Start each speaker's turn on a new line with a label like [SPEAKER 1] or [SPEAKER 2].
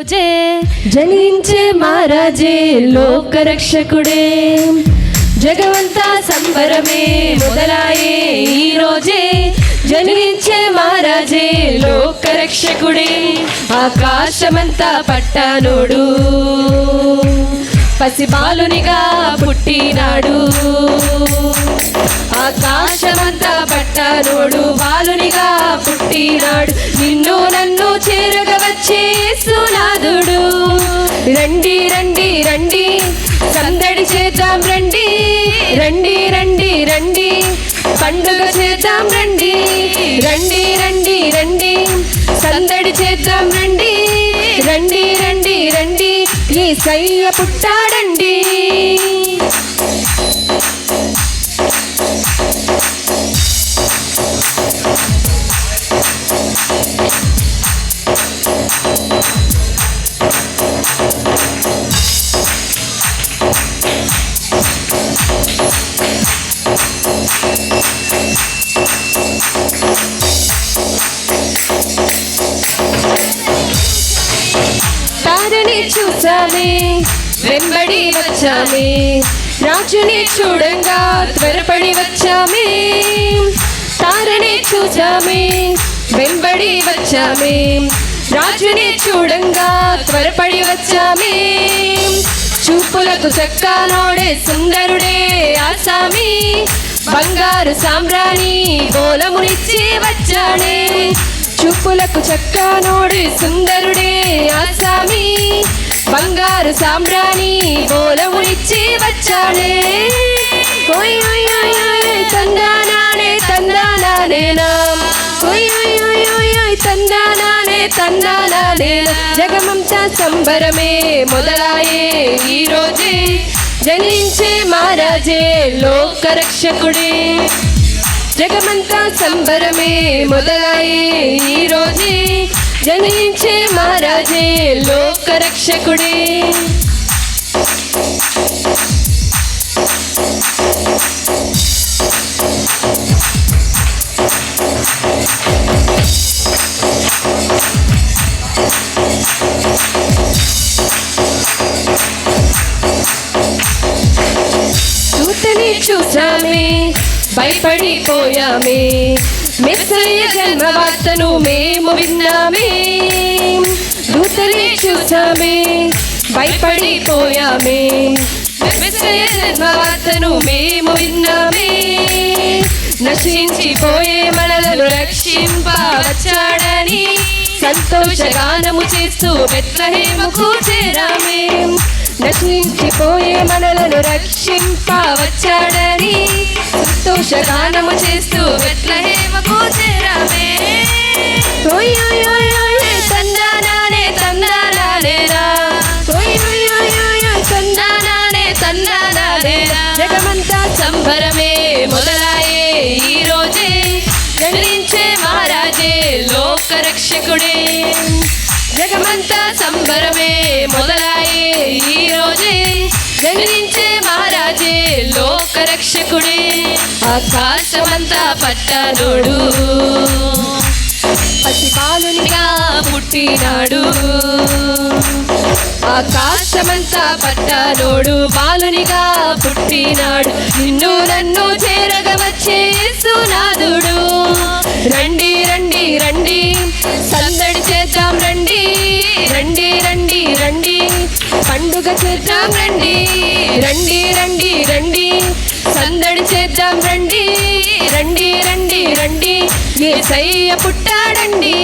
[SPEAKER 1] జనించే మహారాజే లోకరక్షకుడే జగమంతా సంబరమే మొదలాయే ఈ రోజే జనించే మహారాజే లోకరక్షకుడే ఆకాశమంతా పట్టానోడు పసిబాలునిగా పుట్టినాడు ఆకాశమంతా పట్టానోడు బాలునిగా పుట్టినాడు నిన్ను నన్ను చేరగ వచ్చే యేసునాథుడు రండి రండి రండి సందడి చేద్దాం రండి రండి రండి రండి పండుగ చేద్దాం రండి రండి రండి రండి సందడి చేద్దాం రండి రండి రండి రండి యేసయ్య పుట్టాడండి తారని చూసామే వెంబడి వచ్చామే రాజుని చూడంగా త్వరపడి వచ్చామే తారని చూసామే వెంబడి వచ్చామే రాజుని చూడంగా త్వరపడి వచ్చామే చూపులకు చక్కనోడే సుందరుడే ఆసామి బంగారు సామ్రాణి గోలమునిచ్చి వచ్చాడే చూపులకు చక్కనోడు సుందరుడే ఆసామి బంగారు సామ్రాణి గోలమునిచ్చి వచ్చాడే ఓయ్ ఓయ్ ఓయ్ ఓయ్ తందానానే తందానానేనా ఓయ్ ఓయ్ ఓయ్ ఓయ్ ఓయ్ తందానానే తందానానేనా జగమంతా సంబరమే మొదలాయే ఈ రోజే జనించే మహారాజే లోకరక్షకుడే జగమంతా సంబరమే మొదలాయే ఈ రోజే జనించే మహారాజే లోకరక్షకుడే దూతని చూసామే భయపడిపోయామే మెస్సయ్య జన్మవార్తను మేము విన్నామే దూతని చూసామే భయపడిపోయామే మెస్సయ్య జన్మవార్తను మేము విన్నామే నశించిపోయే మనలను రక్షింపవచ్చాడని సంతోషగానము చేస్తూ బెత్లెహేముకు చేరామే నశించిపోయే మనలను రక్షింపవచ్చాడని సంతోషగానము చేస్తూ బెత్లెహేముకు చేరామే ఓయ్ ఓయ్ ఓయ్ ఓయ్ తందానానే తందానానేరా ఓయ్ ఓయ్ ఓయ్ ఓయ్ ఓయ్ తందానానే తందానానేరా జగమంతా సంబరమే మొదలాయే ఈ రోజే జనించే మహారాజే లోకరక్షకుడే జగమంతా సంబరమే మొదలాయే ఈ రోజే జనించే మహారాజే లోకరక్షకుడే ఆకాశమంతా పట్టానోడు పసిబాలునిగా పుట్టినాడు ఆకాశమంతా పట్టానోడు బాలునిగా పుట్టినాడు నిన్ను నన్ను చేరగ వచ్చే యేసునాథుడు రండి రండి రండి సందడి చేద్దాం రండి రండి రండి రండి పండుగ చేద్దాం రండి రండి రండి రండి సందడి చేద్దాం రండి రండి రండి రండి యేసయ్య పుట్టాడండి